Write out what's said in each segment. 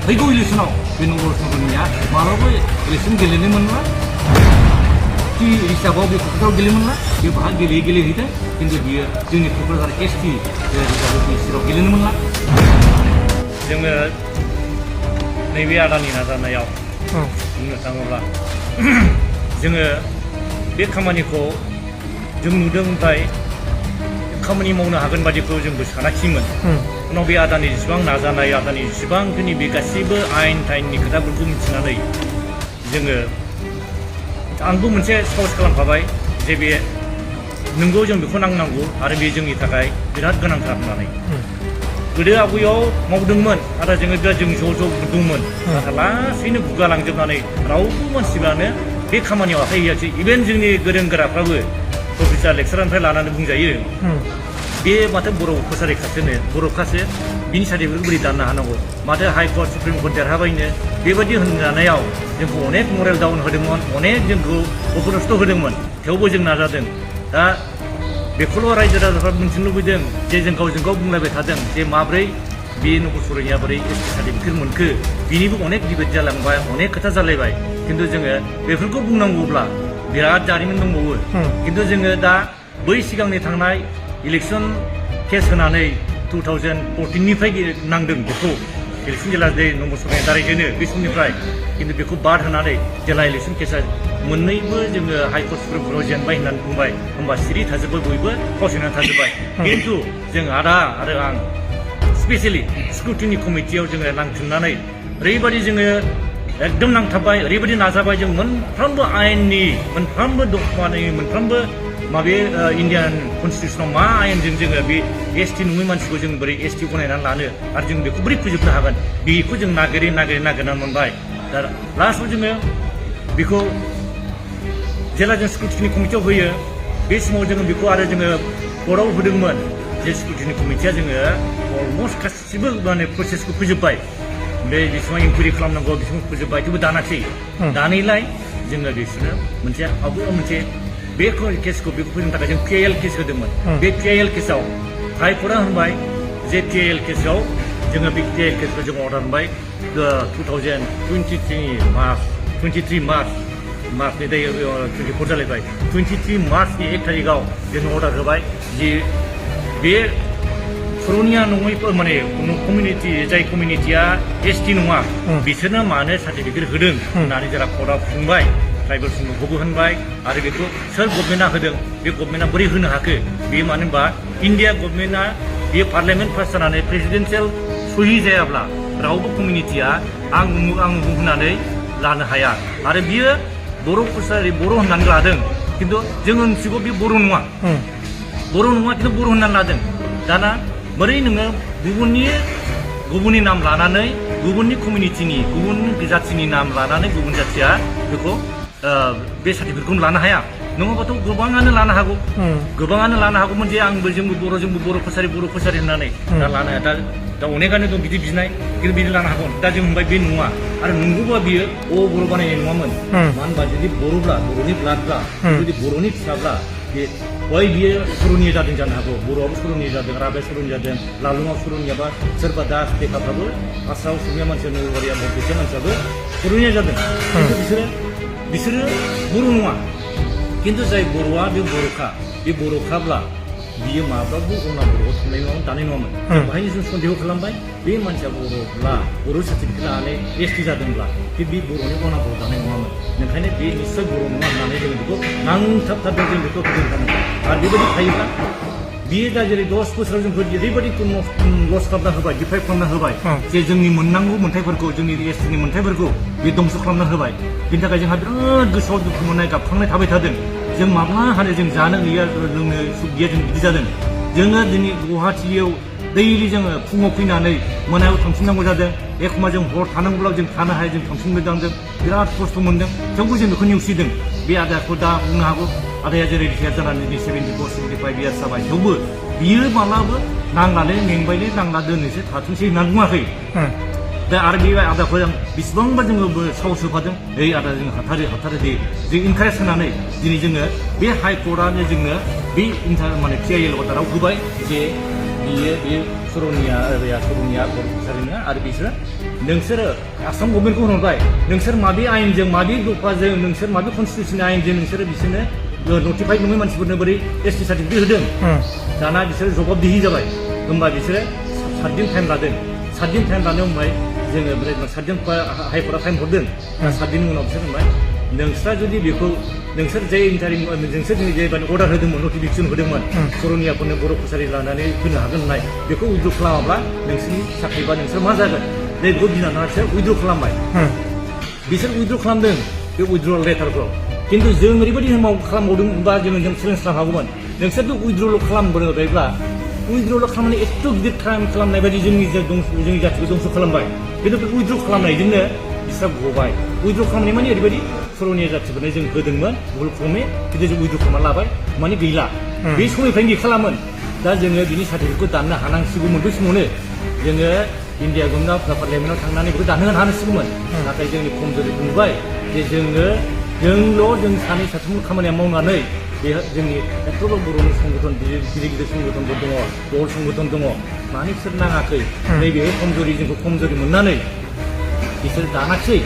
फैगौ इलेक्सनाव बे नंगौ समनिया मालाबा इलेक्सन गेलेनो मोनला टी हिसाबाव बे क'क्राझाराव गेलेनो मोनला बे बाहा गेलेहैदों खिन्थु बियो जोंनि क'क्राझार ST हिसाबै बे सिटआव गेलेनो मोनला जोङो नैबे आदानि नाजानायाव बुंनो थाङोब्ला जोङो बे खामानिखौ जों नुदों ओमफ्राय खामानि मावनो हागोन बादिखौ जोंबो सानाखिमोन उनाव बे आदानि जेसेबां नाजानाय आदानि जेसेबांखिनि बे गासैबो आयेन थाइननि खोथाफोरखौ मिथिनानै जोङो आंबो मोनसे साहस खालामखाबाय जे बे नोंगौ जों बेखौ नांगौ आरो बे जोंनि थाखाय बिराद गोनांथार होननानै गोदो आवगायाव मावदोंमोन आरो जोङो जों ज' दंमोन नाथाय लासैनो गुगालांजोबनानै रावबो मानसिफ्रानो बे खामानियाव आखाइ होआसै इभेन जोंनि गोरों गोराफ्राबो प्रफेसार लेक्सारारनिफ्राय लानानै बुंजायो बे माथो बर' कसारिखासोनो बर'खासो बिनि सार्टिफिकेटखौ बोरै दाननो हानांगौ माथो हाइकर्ट सुप्रिम कर्ट देरहाबायनो बेबायदि होनजानायाव जोंखौ अनेक मरेल डाउन होदोंमोन अनेक जोंखौ अपदस्थ होदोंमोन थेवबो जों नाजादों दा बेखौल' रायजो राजाफ्रा मिन्थिनो लुबैदों जे जों गावजों गाव बुंलायबाय थादों जे माब्रै बे नगर सरायनिया बोरै ST सार्टिफिकेट मोनखो बिनिबो अनेक डिबेट जालांबाय अनेक खोथा जालायबाय खिन्थु जोङो बेफोरखौ बुंनांगौब्ला बिराद जारिमिन दंबावो खिन्थु जोङो दा बै सिगांनि थांनाय इलेक्सन केस होनानै 2014निफ्राय नांदों बेखौ इलेक्सन जेला नगर सरायनि दारैनो बे समनिफ्राय खिन्थु बेखौ बाद होनानै जेला इलेक्सन केसा मोननैबो जोङो हाइकर्ट सुप्रिम कर्टआव जेनबाय होननानै बुंबाय होमबा सिरि थाजोब्बाय बयबो फावसायनानै थाजोब्बाय खिन्थु जों आदा आरो आं स्पेसियेलि स्क्रुटिनि कमिटियाव जोङो नांफिननानै ओरैबायदि जोङो एकदम नांथाबबाय ओरैबायदि नाजाबाय जों मोनफ्रोमबो आयेननि मोनफ्रोमबो दफानि मोनफ्रोमबो माबे इन्डियान कनस्टिटिउसनाव मा आयेनजों जोङो बे ST नङै मानसिखौ जों बोरै ST गनायनानै लानो आरो जों बेखौ बोरै फोजोबनो हागोन बेखौ जों नागिरनानै मोनबाय दा लास्टआव जोङो बेखौ जेला जों स्क्रुटिनि कमिटियाव होयो बे समाव जोङो बेखौ आरो जोङो कर्टआव होदोंमोन जे स्क्रुटिनि कमिटिया जोङो अलमस्ट गासिबो माने प्रसेसखौ फोजोब्बाय बे बेसेबां इनकुवारि खालामनांगौ बेसेबां फोजोब्बाय थेवबो दानाखै दानैलाय जोङो बिसोरनो मोनसे आवगायाव मोनसे बे केसखौ बेखौ फोजोबनो थाखाय जों PIL केस होदोंमोन बे PIL केसआव हाइकर्टआ होनबाय जे PIL केसआव जोङो बे PIL केसखौ जों अर्डार होनबाय 23 मार्चनि दायो 24 जालायबाय 23 मार्चनि 1 थारिखआव जों अर्डार होबाय जे बे सर'निया नङै माने कमिउनिटि जाय कमिउनिटिया ST नङा बिसोरनो मानो सार्टिफिकेट होदों होननानै जेला कर्टआव बुंबाय ट्राइबेल समूहखौबो होनबाय आरो बेखौ सोर गभर्नमेन्टआ होदों बे गभर्नमेन्टआ बोरै होनो हाखो बे मानो होनबा इन्डिया गभर्नमेन्टआ बे पार्लियामेन्ट पास जानानै प्रेसिडेन्सियेल सहि जायाब्ला रावबो कमिउनिटिया आं उमुक होननानै लानो हाया आरो बियो बर' कसारि बर' होननानै लादों खिन्थु जों मिथिगौ बे बर' नङा खिन्थु बर' होननानै लादों दाना बोरै नोङो गुबुननि नाम लानानै गुबुननि कमिउनिटिनि गुबुन जाथिनि नाम लानानै गुबुन जाथिया बेखौ बे सार्टिफिकेटखौ लानो हाया नङाबाथ' गोबाङानो लानो हागौमोन जे जोंबो बर' कसारि होननानै दा लानो हाया दा अनेकानो दं बिदि बिनाय खिन्थु बिदि लानो हागौ दा जों होनबाय बे नङा आरो नंगौबा बियो बर' बानायनाय नङामोन मानो होनबा जुदि बर'ब्ला बर'नि ब्लाडब्ला जुदि बर'नि फिसाब्ला बे बै बियो सर'निया जादों जानो हागौ बर'आबो सर'निया जादों राभाया सर'निया जादों लालुङाव सर'निया बा सोरबा दास देखाफ्राबो आसामाव असमिया मानसिया नलबारिया बरपेटा मानसियाबो सर'निया जादों खिन्थु बिसोरो बर' नङा खिन्थु जाय बर'आ बे बर'खाब्ला बियो माब्लाबो अना बर'आव थांनाय नङामोन दानाय नङामोन बेहायनो जों सन्देह खालामबाय बे मानसिया बर'ब्ला बर' सार्टिफिकेट लानानै ST जादोंब्ला बे बर'नि अना बर' दानाय नङामोन ओंखायनो बे निस्सय बर' नङा होननानै जों बेखौ नांथाबथारदों जों बेखौ होदों आरो बेबायदि थायोब्ला बियो दा जेरै 10 बोसोराव जोंखौ ओरैबायदि लस खालामना होबाय डिफाइभ खालामना होबाय जे जोंनि मोननांगौ मोन्थाइफोरखौ जोंनि STनि मोन्थाइफोरखौ बे दंस' खालामना होबाय बिनि थाखाय जोंहा बिराद गोसोआव दुखु मोननाय गाबखांनाय थाबाय थादों जों माब्ला हानो जों जानो गैया लोंनो सुख गैया जों बिदि जादों जोङो दिनै गुवाहाटियाव दैलि जोङो फुङाव फैनानै मोनायाव थांफिननांगौ जादों एखम्बा जों हर थानांगौब्ला जों थानो हाया जों थांफिनबोदांदों बिराद खस्थ' मोनदों थेवबो जों बेखौ नेवसिदों बे आदाखौ दा बुंनो हागौ आदाया जेरै रिटायार जानानै दिनै 74-75 इयार्स जाबाय थेवबो बियो मालाबो नांनानै मेंबायलै नांना दोननोसै थाथोंसै होननानै बुङाखै दा आरो बे आदाखौ जों बेसेबांबा जोङो साहस होफादों आदा जों हाथारो दे जों इनकारेज होनानै दिनै जोङो बे हाइकर्टआनो जोंनो बे PIL अर्डाराव होबाय जे बियो सरनिया बर' कसारिनो आरो बिसोरो नोंसोरो आसाम गभर्नमेन्टखौ होनबाय नोंसोर माबे आयेनजों माबे दफाजों नोंसोर माबे कनस्टिटिउसननि आयेनजों नोंसोरो बिसोरनो नटिफाइड नङै मानसिफोरनो बोरै एसटि सार्टिफिकेट होदों दाना बिसोरो जबाबदिहि जाबाय होमबा बिसोरो 7 दिन टाइम लादों 7 दिन टाइम लानो होनबाय जोङो ओमफ्राय 7 दिन हाइकर्टआ टाइम हरदों 7 दिननि उनाव बिसोर होनबाय नोंस्रा जुदि बेखौ नोंसोर जे इन्टारिम नोंसोर दिनै जेबादि अर्डार होदोंमोन नटिफिकेसन होदोंमोन सरनियाफोरनो बर' कसारि लानानै होनो हागोन होननाय बेखौ उइद्र' खालामाब्ला नोंसोरनि साख्रि बा नोंसोर मा जागोन नै बेखौ गिनानै बिसोर उइद्र' खालामबाय बिसोर उइद्र' खालामदों बे उइद्र' लेटारखौ खिन्थु जों ओरैबायदि खालामबावदों बा जोङो चेलेन्ज खालामनो हागौमोन नोंसोरथ' उइद्र'ल' खालामबोबायब्ला उइद्र'ल' खालामनानै एथ' गिदिर क्राइम खालामनाय बायदि जोंनि जाथिखौ दंस' खालामबाय खिन्थु बे उइद्र' खालामनायजोंनो बिस्रा गबाय उइद्र' खालामनाय माने ओरैबायदि सरनिया जाथिफोरनो जों होदोंमोन भुल क्रमे खिन्थु जों उइद्र' खालामना लाबाय माने गैला बे समनिफ्रायनो गैखालामोन दा जोङो बिनि सार्टिफिकेटखौ दाननो हानांसिगौमोन बै समावनो जोङो इन्डिया गभर्नमेन्टआव पार्लियामेन्टआव थांनानै बेखौ दानहोनो हानांसिगौमोन नाथाय जोंनि खमजोरिखौ नुबाय जे जों सानै साथामल' खामानिया मावनानै बे जोंनि एथ'बो बर'नि संगठन गिदिर संगठनफोर दङ दल संगठन दङ मानो बिसोर नाङाखै नैबे खमजोरि जोंखौ खमजोरि मोननानै बिसोर दानाखिसै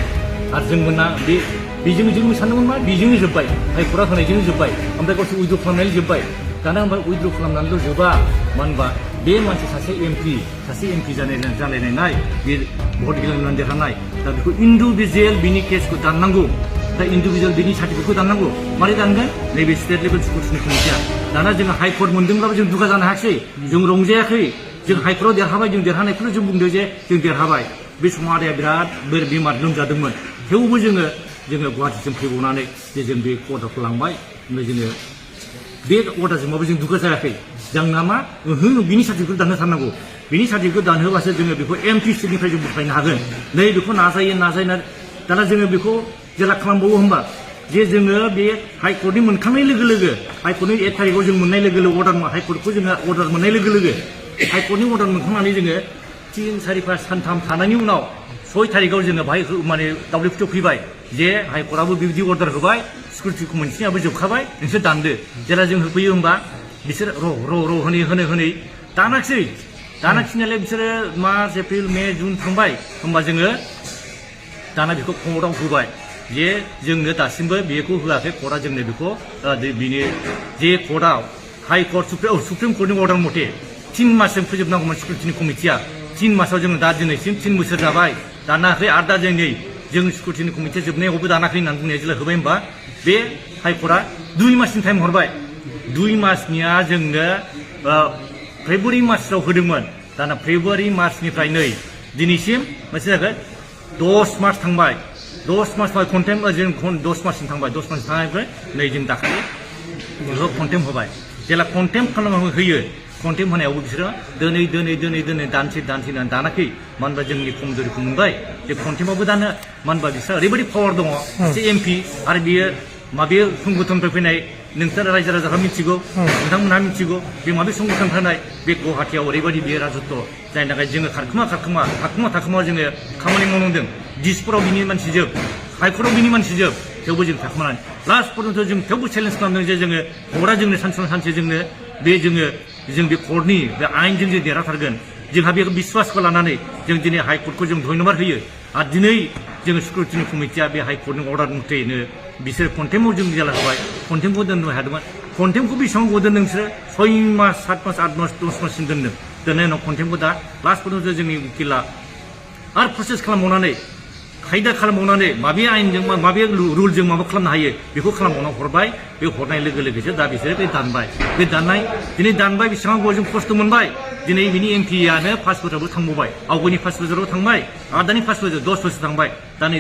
आरो जों मोना बेजों जों सानदोंमोन मा बेजोंनो जोब्बाय हाइकर्टआ होनायजोंनो जोब्बाय ओमफ्राय गावसोर उइद्र' खालामनानै जोब्बाय दाना ओमफ्राय उइद्र' खालामनानैल' जोबा मानो होनबा बे मानसि सासे एमपि जालायनाय बे भट गेलेनानै देरहानाय दा बेखौ इन्डिभिजुवेल बिनि केसखौ दाननांगौ दा इन्डिभिजुवेल बिनि सार्टिफिकेटखौ दाननांगौ मारै दानगोन नैबे स्टेट लेभेल स्कुलनि कमिटिया दाना जोङो हाइकर्ट मोनदोंब्लाबो जों दुगा जानो हायाखै जों रंजायाखै जों हाइकर्टआव देरहाबाय जों देरहानायखौनो जों बुंदों जे जों देरहाबाय बे समाव आदाया बिराद बेमार लोमजादोंमोन थेवबो जोङो गुवाहाटिसिम फैबावनानै जे जों बे अर्डारखौ लांबाय ओमफ्राय जोङो बे अर्डारजोंबाबो जों दुगा जायाखै जोंना मा बिनि सार्टिफिकेट दानहोथारनांगौ बिनि सार्टिफिकेट दानहोबासो जोङो बेखौ एमपि सिटनिफ्राय जों बोख्लायनो हागोन नै बेखौ नाजायो दाना जोङो बेखौ जेला खालामबावो होमबा जे जोङो बे हाइकर्टनि मोनखांनाय लोगो लोगो हाइकर्टनि 1 थारिखआव जों मोननाय लोगो लोगो हाइकर्टखौ जोङो अर्डार मोननाय लोगो लोगो हाइकर्टनि अर्डार मोनखांनानै जोङो 3, 4, 5 सानथाम थानायनि उनाव 6 थारिखआव जोङो बाहाय माने दावलिफुथियाव फैबाय जे हाइकर्टआबो बिबायदि अर्डार होबाय सिकिउरिटि कमिटिनियाबो जोबखाबाय नोंसोर दानदो जेला जों होफैयो होमबा बिसोर र' होनै दानाखिनायलाय बिसोरो मार्च एप्रिल मे जुन थांबाय होमबा जोङो दाना बेखौ कर्टआव होबाय जे जोंनो दासिमबो बेखौ होआखै कर्टआ जोंनो बेखौ बिनि जे कर्टआव हाइकर्ट सुप्रिम कर्टनि अर्डार मथे 3 मासजों फोजोबनांगौमोन सिकिउरिटिनि कमिटिया 3 मासाव जोङो दा दिनैसिम 3 बोसोर जाबाय दानाखै आरो दा जों सिकिउरिटिनि कमिटिया जोबनायावबो दानाखै होननानै बुंनाया जेला होबाय होमबा बे हाइकर्टआ 2 मासनि टाइम हरबाय 2 मासनिया जोंनो फेब्रुवारि मार्चआव होदोंमोन दाना फेब्रुवारि मार्चनिफ्राय नै दिनैसिम मोनसे जागोन 10 मार्च थांबाय 10 मार्च कन्टेम जों 10 मार्चसिम थांबाय 10 मार्च थांनायनिफ्राय नै जों दाखालि बेखौ कन्टेम होबाय जेला कन्टेम खालामनानै होयो कन्टेम होनायावबो बिसोरो दोनै दानसै दानाखै मानो होनबा जोंनि खमजोरिखौ मोनबाय जे कन्टेमावबो दानो मानो होनबा बिसोर ओरैबायदि पावार दङ सासे एमपि आरो बियो माबे संगठननिफ्राय फैनाय नोंसोर रायजो राजाफ्रा मिथिगौ नोंथांमोनहा मिथिगौ बे माबे संगठन होनाय बे गुवाहाटियाव ओरैबायदि बियो राजत्व जायनि थाखाय जोङो थाखोमा जोङो खामानि मावनांदों दिसपुराव बिनि मानसि जोब हाइकर्टआव बिनि मानसि जोब थेवबो जों थाखोमानानै लास्ट पर्यन्त जों थेवबो चेलेन्ज खालामदों जे जोङो कर्टआ जोंनो सानसे जोंनो जों बे कर्टनि बे आयेनजों जों देरहाथारगोन जोंहा बे बिश्वासखौ लानानै जों दिनै हाइकर्टखौ जों धन्यबाद होयो आरो दिनै जोङो सिकिउरिटिनि कमिटिया बे हाइकर्टनि अर्डार मथेनो बिसोर कन्टेमाव जों जेला होबाय कन्टेमखौ दोननो हादोंमोन कन्टेमखौ बेसेबां गोबाव दोनदों नोंसोरो 6 मास 7 मास 8 मास 10 माससिम दोननायनि उनाव कन्टेमखौ दा लास्ट पर्यन्त जोंनि उकिला आरो प्रसेस खालामबावनानै खायदा खालामबावनानै माबे आयेनजों माबे रुलजों माबा खालामनो हायो बेखौ खालामबावना हरबाय बे हरनाय लोगो लोगोसो दा बिसोरो बे दानबाय दिनै दानबाय बेसेबां गोबाव जों खस्थ' मोनबाय दिनै बिनि एमपिआनो 5 बोसोरावबो थांबावबाय आवगायनि 5 बोसोराव थांबाय आरो दानि 5 बोसोर 10 बोसोर थांबाय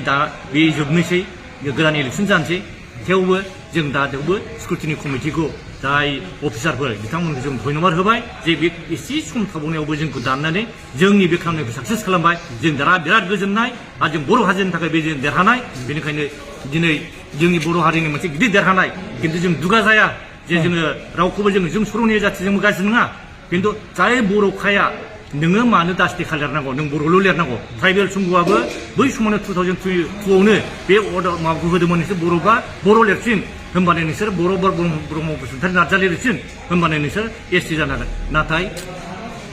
दा बे जोबनोसै गोदान इलेक्सन जानोसै थेवबो जों थेवबो सिकिउरिटिनि कमिटिखौ जाय अफिसारफोर बिथांमोनखौ जों धन्यबाद होबाय जे बे एसे सम थाबावनायावबो जोंखौ दाननानै जोंनि बे खामानिखौ साक्सेस खालामबाय जों बिराद गोजोननाय आरो जों बर' हारिनि थाखाय बे जों देरहानाय बेनिखायनो दिनै जोंनि बर' हारिनि मोनसे गिदिर देरहानाय खिन्थु जों दुगा जाया जे जोङो रावखौबो जों सरनिया जाथिजोंबो गाज्रि नङा खिन्थु जाय बर'खाया नोङो मानो दास्टिखा लिरनांगौ नों बर'ल' लिरनांगौ ट्राइबेल संघआबो बै समावनो 2002आवनो बे अर्डार माबाखौ होदोंमोन नोंसोर बर'बा बर' लिरसिन होमबानो नोंसोर ब्रह्म बसुमतारी नार्जारि लिरसिन होमबानो नोंसोर एसटि जानो हागोन नाथाय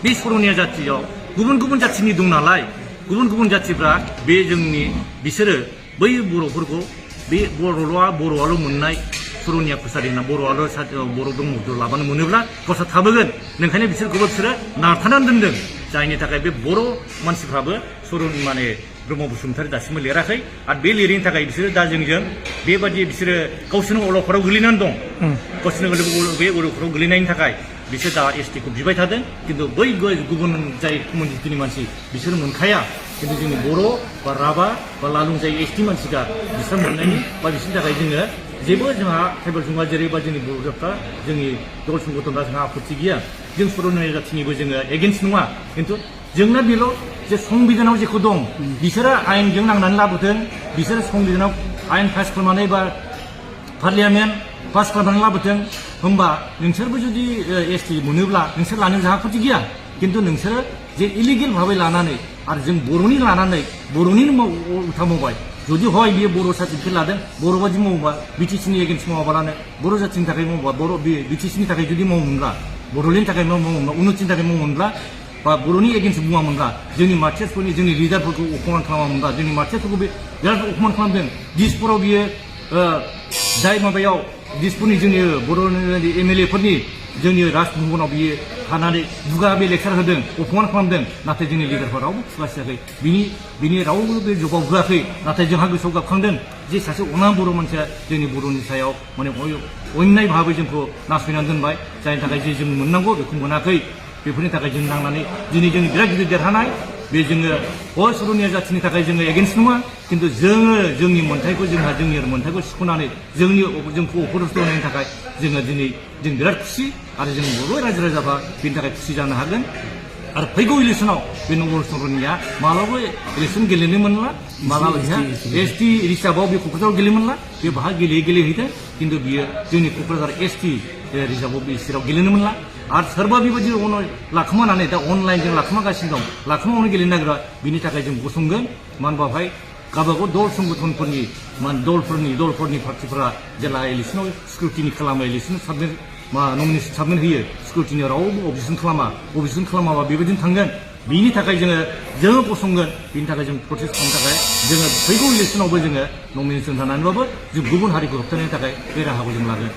बे सर'निया जाथियाव गुबुन गुबुन जाथिनि दं नालाय गुबुन गुबुन जाथिफ्रा बे जोंनि बिसोरो बै बर'फोरखौ बे बर'आल' मोननाय सर'निया कसारि होनना बर' दङ लाबानो मोनोब्ला गावस्रा थाबोगोन ओंखायनो बिसोरखौबो बिसोरो नारथानानै दोनदों जायनि थाखाय बे बर' मानसिफ्राबो माने ब्रह्म बसुमतारी दासिमबो लिराखै आरो बे लिरैनि थाखाय बिसोरो दा जोंजों बेबादि बिसोरो गावसोरनो अलखदाव गोलैनानै दं गावसोरनो बे अलखदाव गोलैनायनि थाखाय बिसोर दा एसटिखौ बिबाय थादों खिन्थु बै गुबुन जाय कमिउनिटिनि मानसि बिसोर मोनखाया खिन्थु जोंनि बर' बा राभा बा लालुं जाय एसटि मानसिफ्रा बिसोर मोननायनि बा बिसोरनि थाखाय जोङो जेबो जोंहा ट्राइबेल सुबुङा जेरैबा जोंनि बर'फ्रा जोंनि दल संगठनफ्रा जोंहा आपत्ति गैया जों सर'निया जाथिनिबो जोङो एगेन्स्ट नङा खिन्थु जोंना बेल' जे संबिधानाव जेखौ दं बिसोरो आयेनजों नांनानै लाबोदों बिसोरो संबिधानाव आयेन पास खालामनानै बा पार्लियामेन्ट पास खालामनानै लाबोदों होमबा नोंसोरबो जुदि एसटि मोनोब्ला नोंसोर लानो जोंहा आपत्ति गैया खिन्थु नोंसोरो जे इलिगेल भाबै लानानै आरो जों बर'नि लानानै बर'निनो उल्था मावबाय जुदि हय बियो बर' सार्टिफिकेट लादों बर' बादि मावोबा बिटिसिनि एगेन्स्ट मावाबालानो बर' जाथिनि थाखाय मावोबा बर' बिटिसिनि थाखाय जुदि मावोमोनब्ला बर'लेण्डनि थाखाय मावोमोनब्ला उन्नतिनि थाखाय मावोमोनब्ला बा बर'नि एगेन्स्ट बुङामोनब्ला जोंनि मार्टियार्सफोरनि जोंनि लिडारफोरखौ अपमान खालामामोनब्ला जोंनि मार्टियार्सफोरखौ बे बिराद अपमान खालामदों दिसपुराव बियो जाय माबायाव दिसपुरनि जोंनि बर'नि एमएलए फोरनि जोंनि राजभवनाव बियो थानानै दुगा बे लेक्सार होदों अपमान खालामदों नाथाय जोंनि लिडारफोरा रावबो खुलासियाखै बिनि रावबो बे जबाब होआखै नाथाय जोंहा गोसोआव गाबखांदों जे सासे अना बर' मानसिया जोंनि बर'नि सायाव माने अन्याय भाबै जोंखौ नासयनानै दोनबाय जायनि थाखाय जे जों मोननांगौ बेखौ मोनाखै बेफोरनि थाखाय जों नांनानै दिनै जोंनि बिराद गिदिर देरहानाय बे जोङो हय सर'निया जाथिनि थाखाय जोङो एगेन्स्ट नङा खिन्थु जोङो जोंनि मोन्थायखौ जोंनि मोन्थायखौ सिख'नानै जोंखौ अपदस्थ होनायनि थाखाय जोङो दिनै जों बिराद खुसि आरो जों बर' रायजो राजाफ्रा बेनि थाखाय खुसि जानो हागोन आरो फैगौ इलेक्सनाव बे नंगल सर'निया मालाबाबो इलेक्सन गेलेनो मोनला मालाबा एसटि रिजार्भआव बे क'क्राझाराव गेलेनो मोनला बे बाहा गेलेहैदों खिन्थु बियो जोंनि क'क्राझार एसटि रिजार्भआव बे चिराव गेलेनो मोनला आरो सोरबा बेबायदि लाखोमानानै दा अनलाइनजों लाखोमागासिनो दं लाखोमावनो गेलेनो नागिरा बिनि थाखाय जों गसंगोन मानो होनबा बेवहाय गावबागाव दल संगठनफोरनि दलफोरनि पार्टिफोरा जेला इलेक्सनाव स्क्रुटिनि खालामो इलेक्सन नमिनेसन साबमिट होयो स्क्रुटिनि रावबो अबजेक्सन खालामाबा बेबायदिनो थांगोन बिनि थाखाय जोङो गसंगोन बिनि थाखाय जों प्रटेस्ट खालामनो थाखाय जोङो फैगौ इलेक्सनावबो जोङो नमिनेसन होनानैबाबो जों गुबुन हारिखौ होबथानायनि थाखाय बे राहाखौ जों लागोन